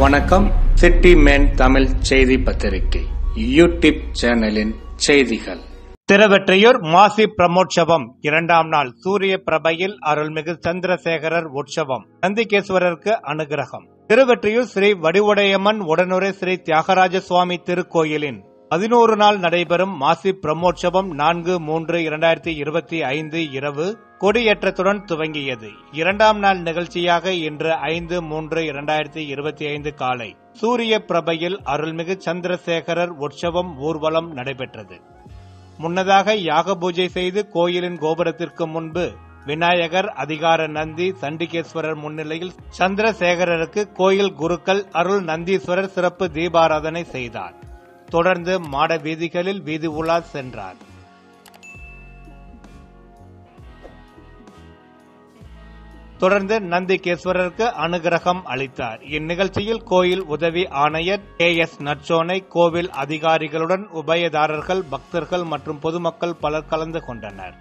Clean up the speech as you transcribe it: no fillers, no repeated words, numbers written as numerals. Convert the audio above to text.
வணக்கம். City man Tamil செய்தி பத்திரிகை யூடியூப் சேனலின் செய்திகள். திருவெற்றியூர் மாசி பிரமோற்சவம் 2ஆம் நாள் சூரிய பிரபையில் அருள்மிகு சந்திரசேகரர் உற்சவம். நந்திகேஸ்வரருக்கு அனுகிரகம். திருவெற்றியூர் ஸ்ரீ வடிவுடையம்மன் உடனுரை ஸ்ரீ தியாகராஜ சுவாமி திருக்கோயிலின் 11 நாள் நடைபெறும் மாசி பிரமோற்சவம் 4/3/2025 இரவு கொடியேற்றத்துடன் துவங்கியது. 2ஆம் நாள் நிகழ்ச்சியாக இன்று 5/3/2025 காலை சூரிய பிரபையில் அருள்மிகு சந்திரசேகரர் உற்சவம் ஊர்வலம் நடைபெற்றது. முன்னதாக யாக பூஜை செய்து கோயிலின் கோபுரத்திற்கு முன்பு விநாயகர், அதிகார நந்தி, சண்டிகேஸ்வரர் முன்னிலையில் சந்திரசேகரருக்கு கோயில் குருக்கள் அருள் நந்தீஸ்வரர் சிறப்பு தீபாராதனை செய்தார். தொடர்ந்து மாட வீதிகளில் வீதி உலா சென்றார். தொடர்ந்து நந்திகேஸ்வரருக்கு அனுகிரகம் அளித்தார். இந்நிகழ்ச்சியில் கோயில் உதவி ஆணையர் KS நற்சோனை, கோவில் அதிகாரிகளுடன் உபயதாரர்கள், பக்தர்கள் மற்றும் பொதுமக்கள் பலர் கலந்து கொண்டனர்.